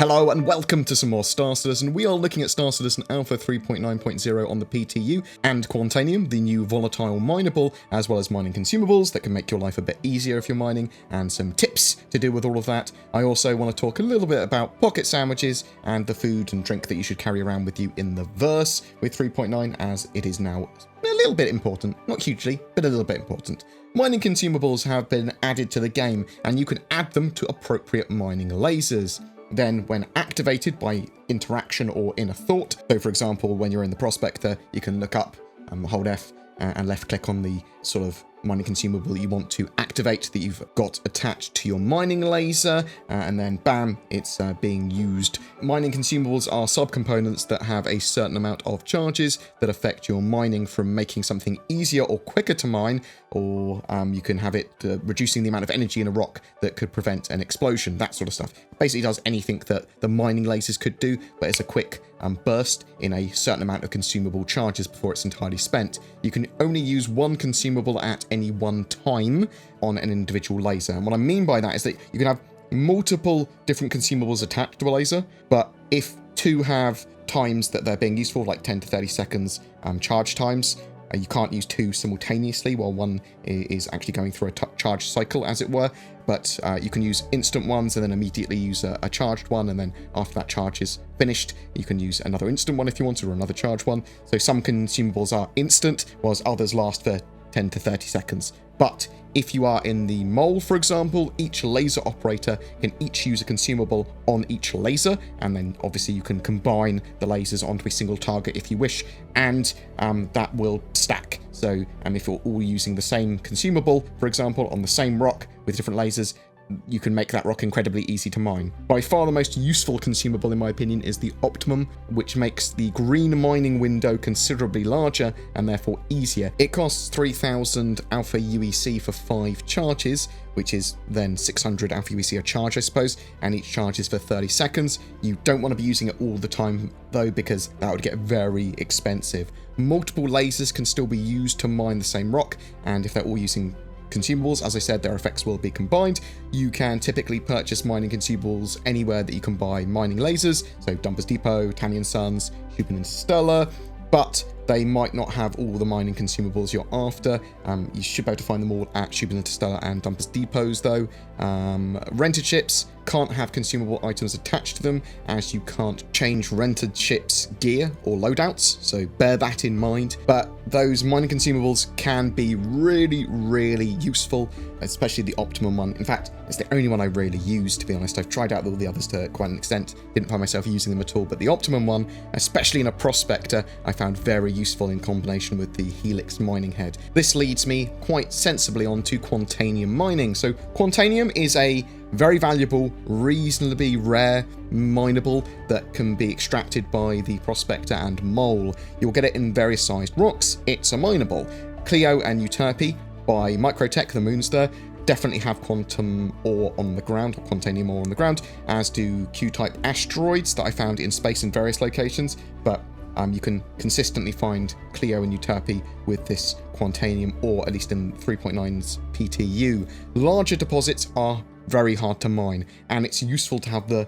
Hello and welcome to some more Star Citizen. We are looking at Star Citizen Alpha 3.9.0 on the PTU and Quantanium, the new volatile mineable, as well as mining consumables that can make your life a bit easier if you're mining, and some tips to do with all of that. I also want to talk a little bit about pocket sandwiches and the food and drink that you should carry around with you in the verse with 3.9, as it is now a little bit important. Not hugely, but a little bit important. Mining consumables have been added to the game, and you can add them to appropriate mining lasers. Then, when activated by interaction or inner thought, so for example, when you're in the prospector, you can look up, hold F, and left click on the sort of mining consumable you want to activate that you've got attached to your mining laser, and then bam, it's being used. Mining consumables are subcomponents that have a certain amount of charges that affect your mining, from making something easier or quicker to mine, or you can have it reducing the amount of energy in a rock that could prevent an explosion, that sort of stuff. It basically does anything that the mining lasers could do, but it's a quick burst in a certain amount of consumable charges before it's entirely spent. You can only use one consumable at any one time on an individual laser. And what I mean by that is that you can have multiple different consumables attached to a laser, but if two have times that they're being useful, like 10 to 30 seconds charge times, you can't use two simultaneously while one is actually going through a charge cycle, as it were. But you can use instant ones and then immediately use a charged one, and then after that charge is finished, you can use another instant one if you want to, or another charged one. So some consumables are instant, whilst others last for 10 to 30 seconds. But if you are in the mole, for example, each laser operator can each use a consumable on each laser, and then obviously you can combine the lasers onto a single target if you wish, and that will stack. So if you're all using the same consumable, for example, on the same rock with different lasers, you can make that rock incredibly easy to mine. By far the most useful consumable, in my opinion, is the Optimum, which makes the green mining window considerably larger and therefore easier. It costs 3000 Alpha UEC for 5 charges, which is then 600 Alpha UEC a charge, I suppose, and each charge is for 30 seconds. You don't want to be using it all the time, though, because that would get very expensive. Multiple lasers can still be used to mine the same rock, and if they're all using consumables, as I said, their effects will be combined. You can typically purchase mining consumables anywhere that you can buy mining lasers, so Dumpers Depot, Tanyan Sons, Shubin Interstellar, but they might not have all the mining consumables you're after. You should be able to find them all at Shubin Interstellar and Dumpers Depots, though. Rented ships can't have consumable items attached to them, as you can't change rented ships' gear or loadouts, so bear that in mind. But those mining consumables can be really, really useful, especially the Optimum one. In fact, it's the only one I really use, to be honest. I've tried out all the others to quite an extent, didn't find myself using them at all, but the Optimum one, especially in a prospector, I found very useful in combination with the Helix mining head. This leads me quite sensibly onto Quantanium mining. So Quantanium is a very valuable, reasonably rare mineable that can be extracted by the prospector and mole. You'll get it in various sized rocks. It's a mineable. Clio and Euterpe by Microtech, the Moonster, definitely have quantum ore on the ground, or Quantanium ore on the ground, as do Q-type asteroids that I found in space in various locations, but you can consistently find Clio and Euterpe with this Quantanium ore, at least in 3.9's PTU. Larger deposits are very hard to mine, and it's useful to have the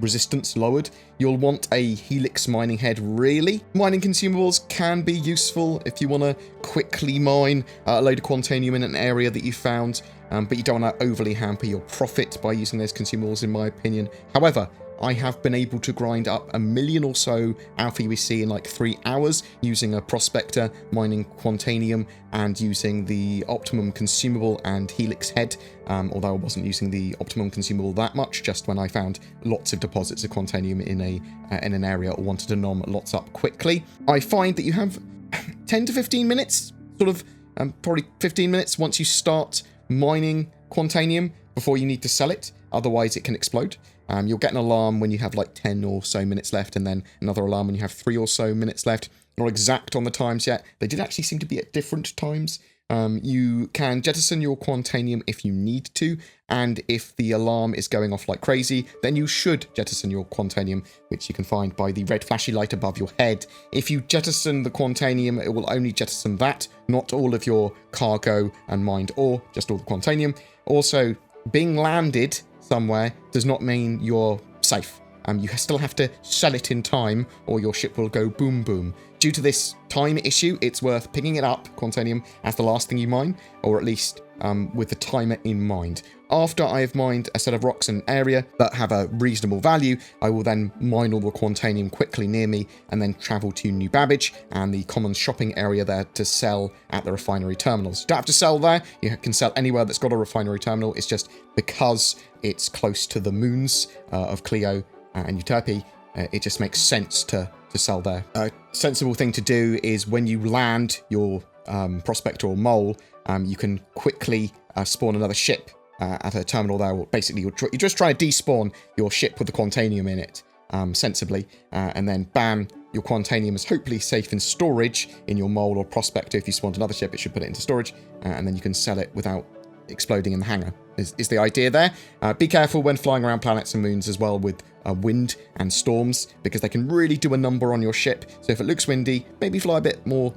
resistance lowered. You'll want a Helix mining head, really. Mining consumables can be useful if you want to quickly mine a load of Quantanium in an area that you found, but you don't want to overly hamper your profit by using those consumables, in my opinion. However, I have been able to grind up 1 million or so Alpha UEC in like 3 hours using a prospector, mining Quantanium, and using the Optimum consumable and Helix head, although I wasn't using the Optimum consumable that much, just when I found lots of deposits of Quantanium in an area or wanted to nom lots up quickly. I find that you have 10 to 15 minutes, sort of probably 15 minutes once you start mining Quantanium before you need to sell it, otherwise it can explode. You'll get an alarm when you have like 10 or so minutes left, and then another alarm when you have 3 or so minutes left. Not exact on the times yet. They did actually seem to be at different times. You can jettison your Quantanium if you need to, and if the alarm is going off like crazy, then you should jettison your Quantanium, which you can find by the red flashy light above your head. If you jettison the Quantanium, it will only jettison that, not all of your cargo and mined ore, just all the Quantanium. Also, being landed somewhere does not mean you're safe. you still have to sell it in time or your ship will go boom boom. Due to this time issue, it's worth picking it up, Quantanium, as the last thing you mine, or at least with the timer in mind. After I have mined a set of rocks in an area that have a reasonable value, I will then mine all the Quantanium quickly near me and then travel to New Babbage and the common shopping area there to sell at the refinery terminals. You don't have to sell there, you can sell anywhere that's got a refinery terminal. It's just because it's close to the moons of Clio and Euterpe, it just makes sense to sell there. A sensible thing to do is when you land your prospector or mole, you can quickly spawn another ship at a terminal there. Basically, you're just trying to despawn your ship with the Quantanium in it sensibly, and then bam, your Quantanium is hopefully safe in storage in your mole or prospector. If you spawned another ship, it should put it into storage, and then you can sell it without exploding in the hangar, is the idea there. Be careful when flying around planets and moons as well with wind and storms, because they can really do a number on your ship. So if it looks windy, maybe fly a bit more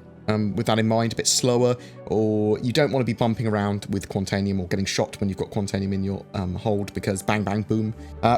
with that in mind, a bit slower, or you don't want to be bumping around with Quantanium or getting shot when you've got Quantanium in your hold, because bang, bang, boom.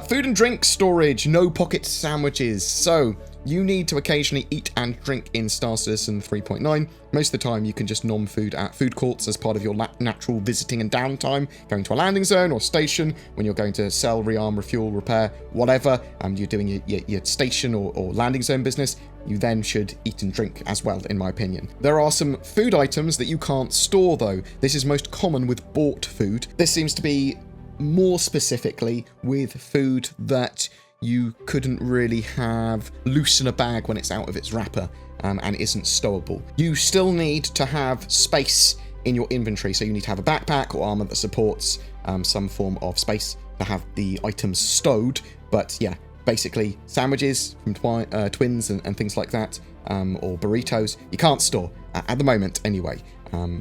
Food and drink storage, no pocket sandwiches. So you need to occasionally eat and drink in Star Citizen 3.9. Most of the time you can just nom food at food courts as part of your natural visiting and downtime, going to a landing zone or station, when you're going to sell, rearm, refuel, repair, whatever, you're doing your station or landing zone business. You then should eat and drink as well, in my opinion. There are some food items that you can't store though. This is most common with bought food. This seems to be more specifically with food that you couldn't really have loose in a bag when it's out of its wrapper and isn't stowable. You still need to have space in your inventory, so you need to have a backpack or armor that supports some form of space to have the items stowed. But yeah, basically sandwiches from Twins and things like that, or burritos, you can't store, at the moment anyway.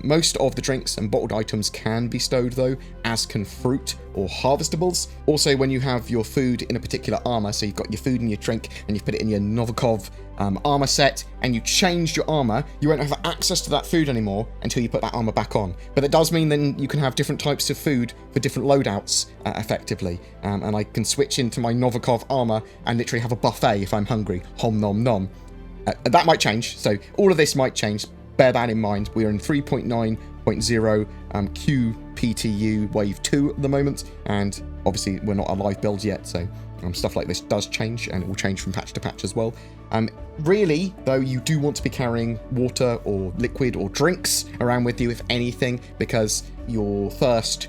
Most of the drinks and bottled items can be stowed though, as can fruit or harvestables. Also, when you have your food in a particular armor, so you've got your food and your drink and you've put it in your Novikov armor set and you changed your armor, you won't have access to that food anymore until you put that armor back on. But that does mean then you can have different types of food for different loadouts effectively. And I can switch into my Novikov armor and literally have a buffet if I'm hungry. Hom nom nom. That might change, so all of this might change. Bear that in mind. We're in 3.9.0 Q PTU Wave 2 at the moment, and obviously we're not a live build yet, so stuff like this does change, and it will change from patch to patch as well. Really, though, you do want to be carrying water or liquid or drinks around with you, if anything, because your thirst,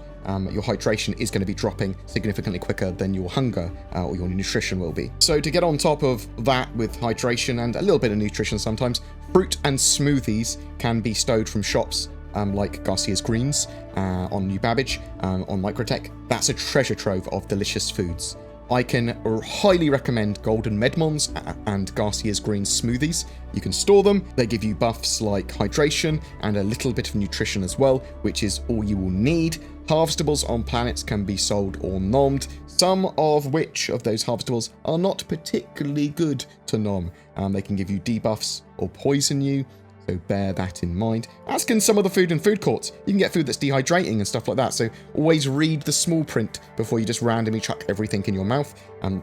your hydration is going to be dropping significantly quicker than your hunger or your nutrition will be. So to get on top of that with hydration and a little bit of nutrition sometimes, fruit and smoothies can be stowed from shops like Garcia's Greens on New Babbage, on Microtech. That's a treasure trove of delicious foods. I can highly recommend Golden Medmons and Garcia's Green smoothies. You can store them. They give you buffs like hydration and a little bit of nutrition as well, which is all you will need. Harvestables on planets can be sold or nommed, some of which of those harvestables are not particularly good to nom. They can give you debuffs or poison you, so bear that in mind. As can some of the food in food courts. You can get food that's dehydrating and stuff like that, so always read the small print before you just randomly chuck everything in your mouth.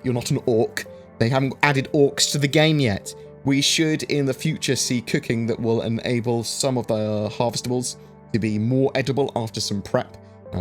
You're not an orc. They haven't added orcs to the game yet. We should in the future see cooking that will enable some of the harvestables to be more edible after some prep,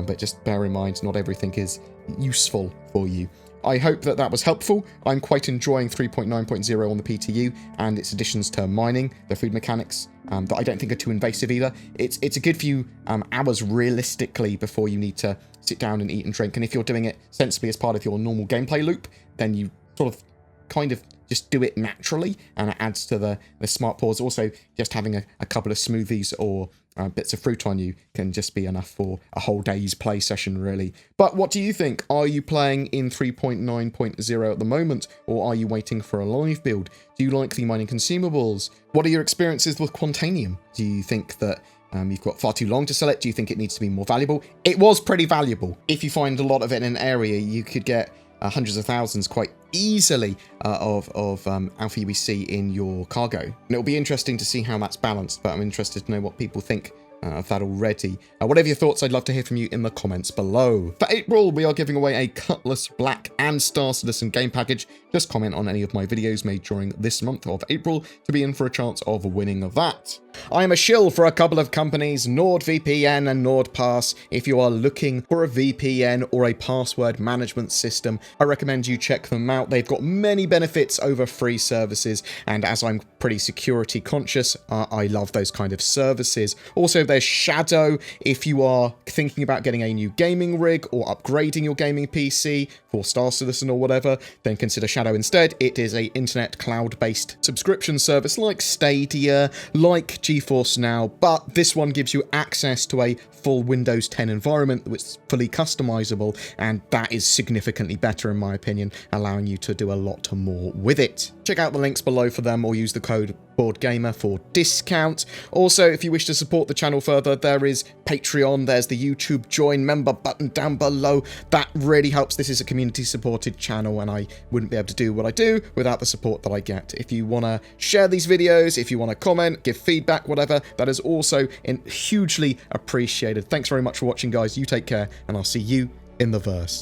but just bear in mind not everything is useful for you. I hope that that was helpful. I'm quite enjoying 3.9.0 on the PTU and its additions to mining, the food mechanics, that I don't think are too invasive either. It's a good few hours realistically before you need to sit down and eat and drink. And if you're doing it sensibly as part of your normal gameplay loop, then you sort of kind of just do it naturally, and it adds to the smart pause. Also, just having a couple of smoothies or bits of fruit on you can just be enough for a whole day's play session, really. But what do you think? Are you playing in 3.9.0 at the moment, or are you waiting for a live build? Do you like the mining consumables? What are your experiences with Quantanium? Do you think that you've got far too long to sell it? Do you think it needs to be more valuable? It was pretty valuable. If you find a lot of it in an area, you could get hundreds of thousands quite easily of Alpha UEC in your cargo. And it'll be interesting to see how that's balanced, but I'm interested to know what people think of that already. Whatever your thoughts, I'd love to hear from you in the comments below. For April, we are giving away a Cutlass Black and Star Citizen game package. Just comment on any of my videos made during this month of April to be in for a chance of winning that. I am a shill for a couple of companies, NordVPN and NordPass. If you are looking for a VPN or a password management system, I recommend you check them out. They've got many benefits over free services, and as I'm pretty security conscious, I love those kind of services. Also, there's Shadow. If you are thinking about getting a new gaming rig or upgrading your gaming PC for Star Citizen or whatever, then consider Shadow instead. It is a internet cloud-based subscription service like Stadia, like GeForce Now, but this one gives you access to a full Windows 10 environment which is fully customizable, and that is significantly better in my opinion, allowing you to do a lot more with it. Check out the links below for them or use the code BoredGamer for discount. Also, if you wish to support the channel further, there is Patreon, there's the YouTube join member button down below. That really helps. This is a community supported channel and I wouldn't be able to do what I do without the support that I get. If you want to share these videos, if you want to comment, give feedback, whatever, that is also hugely appreciated. Thanks very much for watching, guys. You take care and I'll see you in the verse.